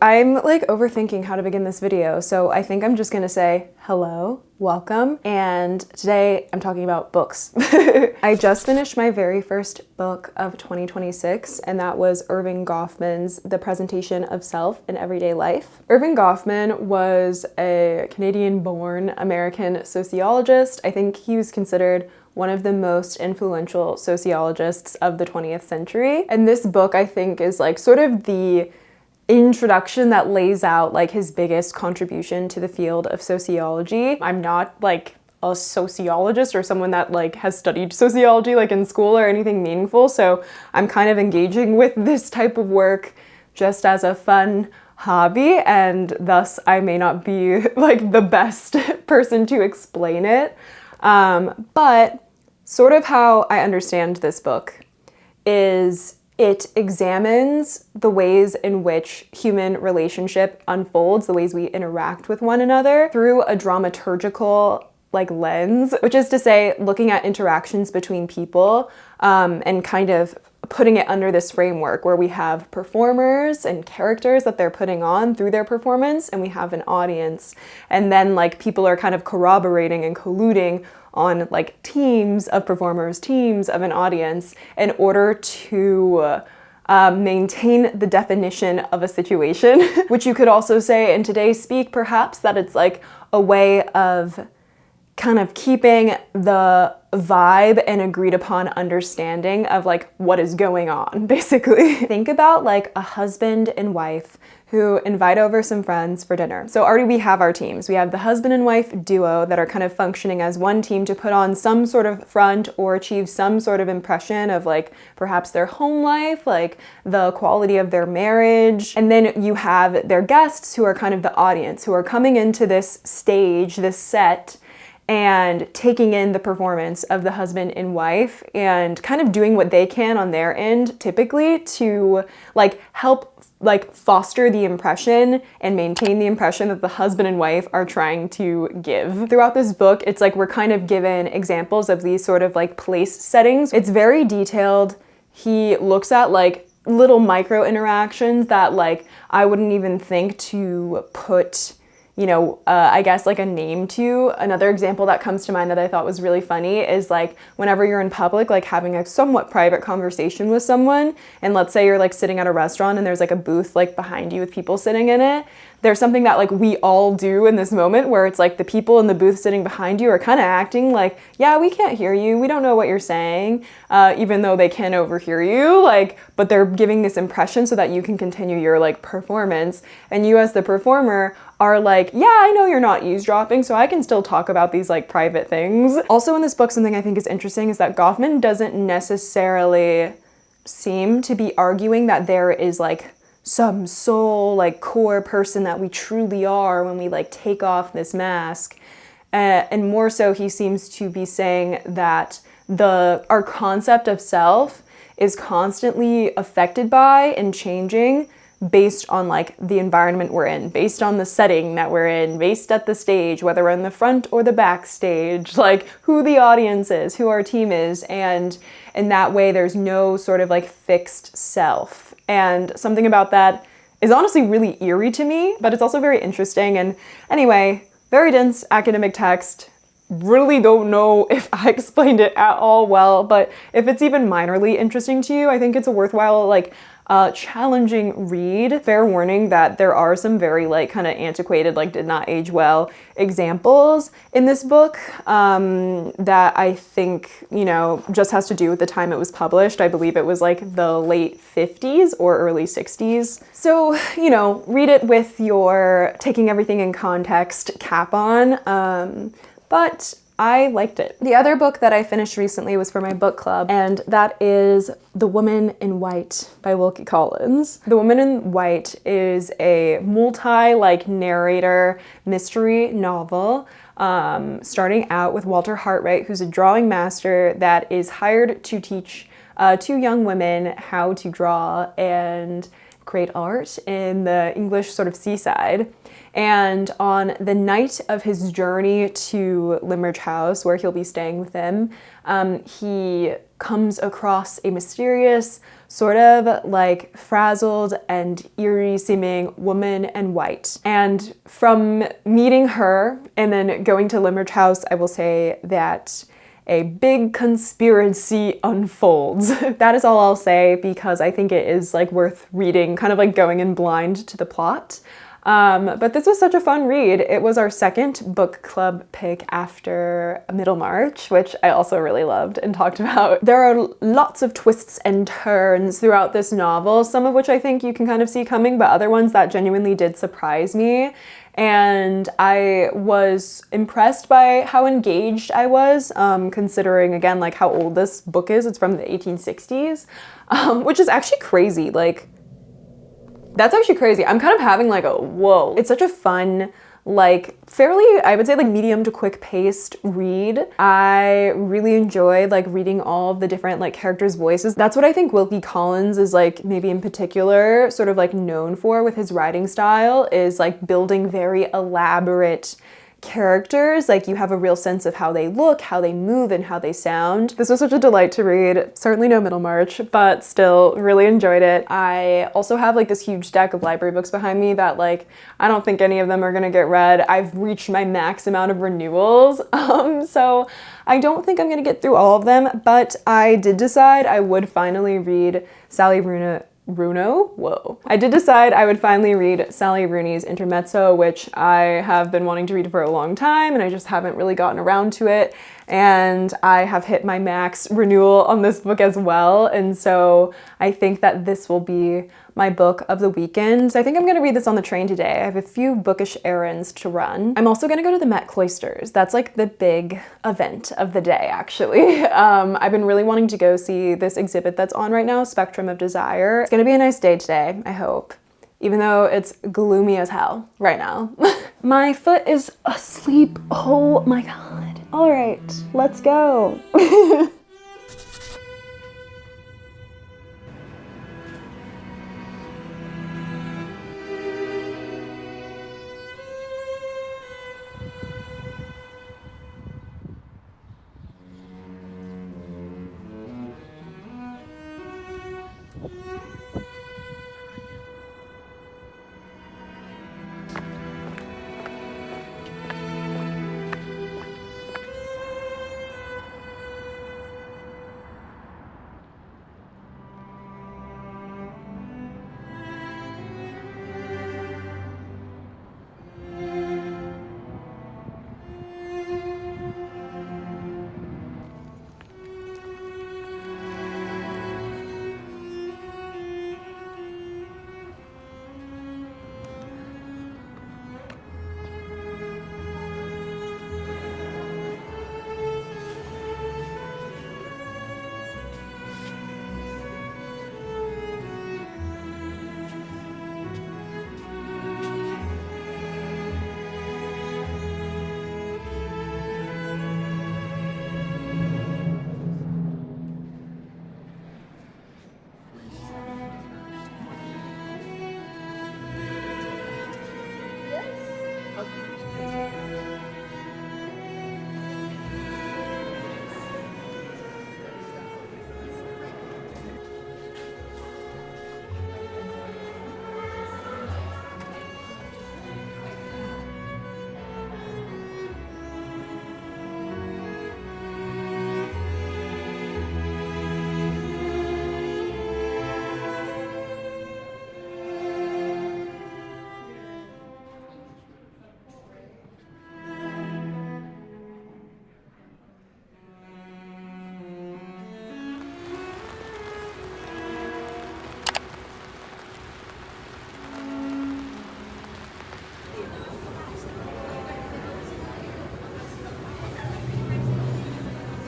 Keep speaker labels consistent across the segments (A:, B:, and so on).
A: I'm like overthinking how to begin this video, so I think I'm just gonna say hello, welcome, and today I'm talking about books. I just finished my very first book of 2026, and that was Erving Goffman's The Presentation of Self in Everyday Life. Erving Goffman was a Canadian-born American sociologist. I think he was considered one of the most influential sociologists of the 20th century. And this book, I think, is like sort of the introduction that lays out like his biggest contribution to the field of sociology. I'm not like a sociologist or someone that like has studied sociology like in school or anything meaningful, so I'm kind of engaging with this type of work just as a fun hobby, and thus I may not be like the best person to explain it. But sort of how I understand this book is it examines the ways in which human relationship unfolds, the ways we interact with one another through a dramaturgical like lens, which is to say looking at interactions between people and kind of putting it under this framework where we have performers and characters that they're putting on through their performance, and we have an audience, and then like people are kind of corroborating and colluding on like teams of performers, teams of an audience in order to maintain the definition of a situation, which you could also say in today's speak perhaps that it's like a way of kind of keeping the vibe and agreed upon understanding of like what is going on, basically. Think about like a husband and wife who invite over some friends for dinner. So already we have our teams. We have the husband and wife duo that are kind of functioning as one team to put on some sort of front or achieve some sort of impression of like perhaps their home life, like the quality of their marriage. And then you have their guests who are kind of the audience, who are coming into this stage, this set, and taking in the performance of the husband and wife and kind of doing what they can on their end, typically to like help like foster the impression and maintain the impression that the husband and wife are trying to give. Throughout this book, it's like we're kind of given examples of these sort of like place settings. It's very detailed. He looks at like little micro interactions that like I wouldn't even think to put I guess like a name to. Another example that comes to mind that I thought was really funny is like whenever you're in public, like having a somewhat private conversation with someone, and let's say you're like sitting at a restaurant and there's like a booth like behind you with people sitting in it. There's something that like we all do in this moment where it's like the people in the booth sitting behind you are kind of acting like, yeah, we can't hear you, we don't know what you're saying, even though they can overhear you, like, but they're giving this impression so that you can continue your like performance, and you as the performer are like, yeah, I know you're not eavesdropping, so I can still talk about these like private things. Also in this book, something I think is interesting is that Goffman doesn't necessarily seem to be arguing that there is like some soul, like core person that we truly are when we like take off this mask. And more so, he seems to be saying that our concept of self is constantly affected by and changing based on like the environment we're in, based on the setting that we're in, based at the stage, whether we're in the front or the backstage, like who the audience is, who our team is, and in that way there's no sort of like fixed self. And something about that is honestly really eerie to me, but it's also very interesting. And anyway, very dense academic text. Really don't know if I explained it at all well, but if it's even minorly interesting to you, I think it's a worthwhile like challenging read. Fair warning that there are some very like kind of antiquated, like did not age well examples in this book that I think, just has to do with the time it was published. I believe it was like the late 50s or early 60s. So, read it with your taking everything in context cap on. But I liked it. The other book that I finished recently was for my book club, and that is The Woman in White by Wilkie Collins. The Woman in White is a narrator mystery novel, starting out with Walter Hartwright, who's a drawing master that is hired to teach two young women how to draw and create art in the English sort of seaside. And on the night of his journey to Limmeridge House, where he'll be staying with them, he comes across a mysterious sort of like frazzled and eerie seeming woman and white. And from meeting her and then going to Limerick House, I will say that a big conspiracy unfolds. That is all I'll say, because I think it is like worth reading, kind of like going in blind to the plot. But this was such a fun read. It was our second book club pick after Middlemarch, which I also really loved and talked about. There are lots of twists and turns throughout this novel, some of which I think you can kind of see coming, but other ones that genuinely did surprise me. And I was impressed by how engaged I was, considering, again, like how old this book is. It's from the 1860s, which is actually crazy. Like, that's actually crazy. I'm kind of having like a whoa. It's such a fun, like fairly, I would say like medium to quick paced read. I really enjoyed like reading all of the different like characters' voices. That's what I think Wilkie Collins is like maybe in particular sort of like known for with his writing style, is like building very elaborate characters. Like you have a real sense of how they look, how they move, and how they sound. This was such a delight to read. Certainly no Middlemarch, but still really enjoyed it. I also have like this huge stack of library books behind me that like I don't think any of them are gonna get read. I've reached my max amount of renewals, so I don't think I'm gonna get through all of them, but I did decide I would finally read Sally Bruno? Whoa. I did decide I would finally read Sally Rooney's Intermezzo, which I have been wanting to read for a long time, and I just haven't really gotten around to it. And I have hit my max renewal on this book as well. And so I think that this will be my book of the weekend. I think I'm gonna read this on the train today. I have a few bookish errands to run. I'm also gonna go to the Met Cloisters. That's like the big event of the day, actually. I've been really wanting to go see this exhibit that's on right now, Spectrum of Desire. It's gonna be a nice day today, I hope, even though it's gloomy as hell right now. My foot is asleep. Oh my God. All right, let's go.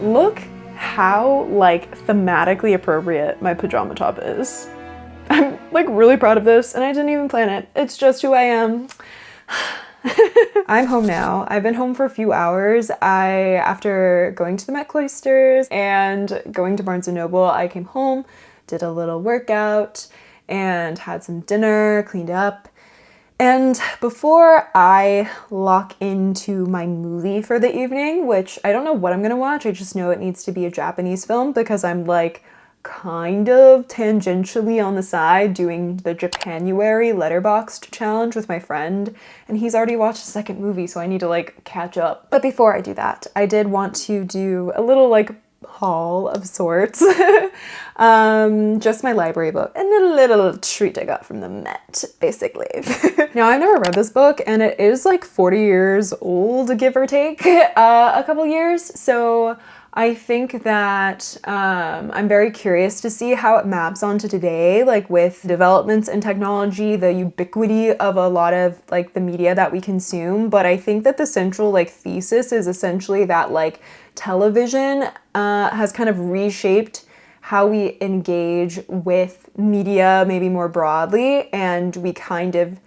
A: Look how like thematically appropriate my pajama top is. I'm like really proud of this, and I didn't even plan it. It's just who I am. I'm home now. I've been home for a few hours. After going to the Met Cloisters and going to Barnes & Noble, I came home, did a little workout, and had some dinner, cleaned up. And before I lock into my movie for the evening, which I don't know what I'm gonna watch, I just know it needs to be a Japanese film because I'm like kind of tangentially on the side doing the Japanuary Letterboxd challenge with my friend, and he's already watched the second movie, so I need to like catch up. But before I do that, I did want to do a little like haul of sorts. Just my library book and a little treat I got from the Met, basically. Now, I've never read this book, and it is like 40 years old, give or take, a couple years, so I think that I'm very curious to see how it maps onto today, like with developments in technology, the ubiquity of a lot of like the media that we consume. But I think that the central like thesis is essentially that like television has kind of reshaped how we engage with media maybe more broadly, and we kind of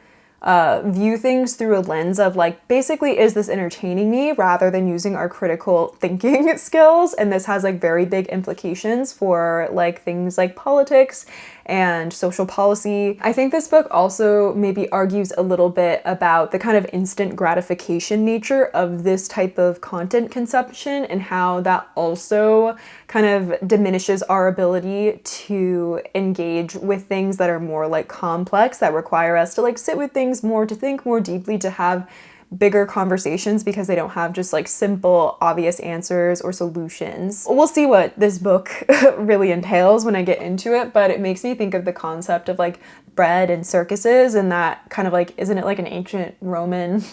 A: view things through a lens of like, basically, is this entertaining me, rather than using our critical thinking skills. And this has like very big implications for like things like politics and social policy. I think this book also maybe argues a little bit about the kind of instant gratification nature of this type of content consumption, and how that also kind of diminishes our ability to engage with things that are more like complex, that require us to like sit with things more, to think more deeply, to have bigger conversations, because they don't have just like simple, obvious answers or solutions. We'll see what this book really entails when I get into it, but it makes me think of the concept of like bread and circuses, and that kind of like, isn't it like an ancient Roman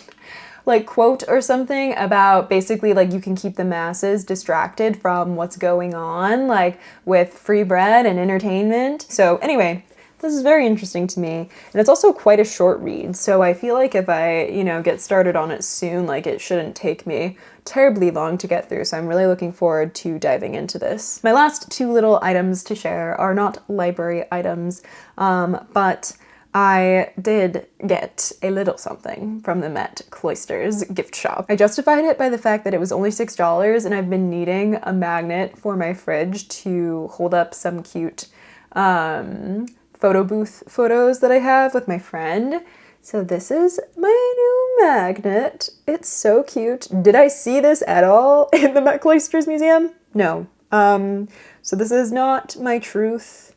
A: like quote or something about basically like you can keep the masses distracted from what's going on, like with free bread and entertainment. So anyway, this is very interesting to me, and it's also quite a short read, so I feel like if I, get started on it soon, like it shouldn't take me terribly long to get through, so I'm really looking forward to diving into this. My last two little items to share are not library items, but I did get a little something from the Met Cloisters gift shop. I justified it by the fact that it was only $6, and I've been needing a magnet for my fridge to hold up some cute photo booth photos that I have with my friend. So this is my new magnet. It's so cute. Did I see this at all in the Met Cloisters Museum? No. So this is not my truth,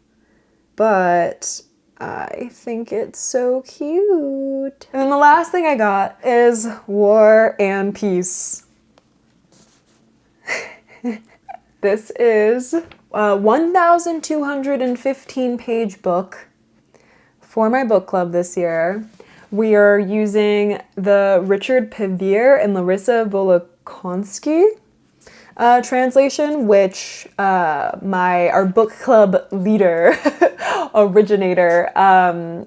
A: but I think it's so cute. And then the last thing I got is War and Peace. This is a 1,215 page book for my book club this year. We are using the Richard Pevear and Larissa Volokonsky translation, which our book club leader, originator,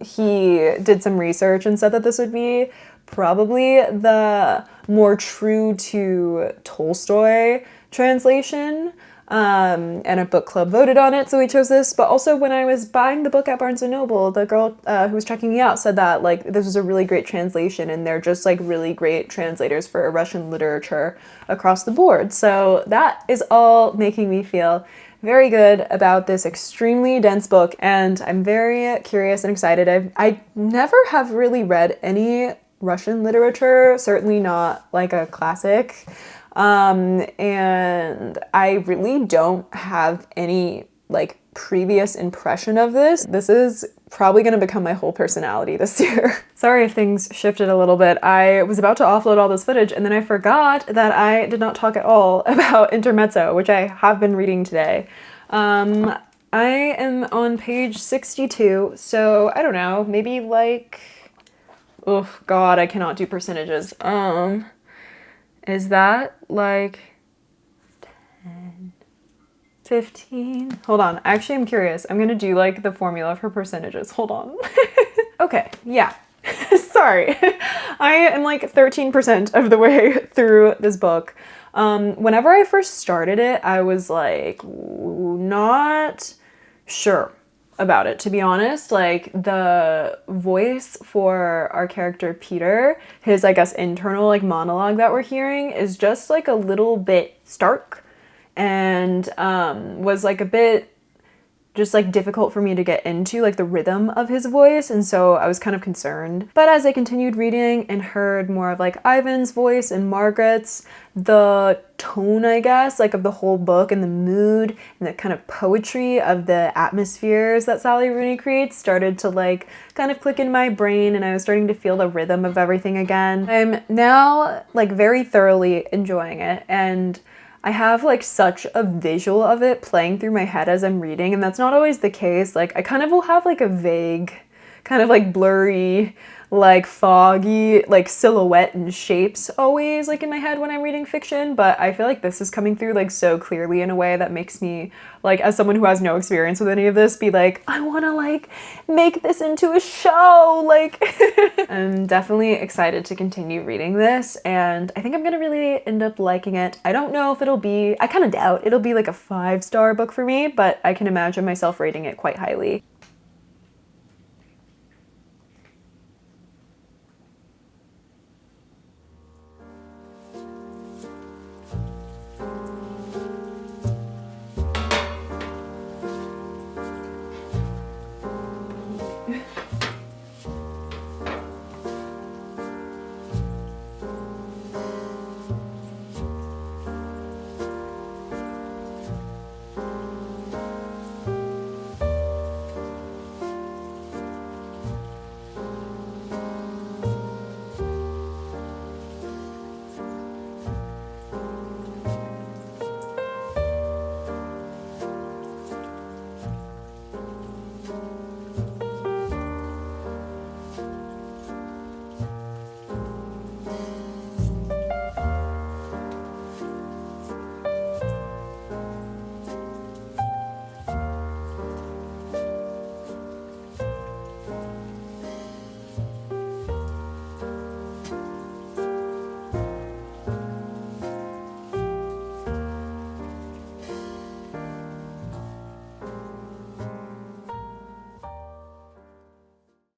A: he did some research and said that this would be probably the more true to Tolstoy translation. And a book club voted on it, so we chose this. But also, when I was buying the book at Barnes & Noble, the girl who was checking me out said that like this was a really great translation, and they're just like really great translators for Russian literature across the board. So that is all making me feel very good about this extremely dense book, and I'm very curious and excited. I never have really read any Russian literature, certainly not like a classic. And I really don't have any like previous impression of this. This is probably going to become my whole personality this year. Sorry if things shifted a little bit. I was about to offload all this footage, and then I forgot that I did not talk at all about Intermezzo, which I have been reading today. I am on page 62, so I don't know, maybe like, oh God, I cannot do percentages. Is that like 10, 15? Hold on, actually I'm curious. I'm gonna do like the formula for percentages. Hold on. Okay, yeah. Sorry. I am like 13% of the way through this book. Whenever I first started it, I was like not sure about it, to be honest. Like the voice for our character Peter, his I guess internal like monologue that we're hearing is just like a little bit stark, and was like a bit just like difficult for me to get into, like the rhythm of his voice, and so I was kind of concerned. But as I continued reading and heard more of like Ivan's voice and Margaret's, the tone, I guess, like of the whole book and the mood and the kind of poetry of the atmospheres that Sally Rooney creates started to like kind of click in my brain, and I was starting to feel the rhythm of everything again. I'm now like very thoroughly enjoying it, and I have like such a visual of it playing through my head as I'm reading, and that's not always the case. Like I kind of will have like a vague, kind of like blurry, like foggy, like silhouette and shapes always like in my head when I'm reading fiction, but I feel like this is coming through like so clearly in a way that makes me, like, as someone who has no experience with any of this, be like, I want to like make this into a show. Like I'm definitely excited to continue reading this, and I think I'm gonna really end up liking it. I don't know if it'll be, I kind of doubt it'll be like a 5-star book for me, but I can imagine myself rating it quite highly.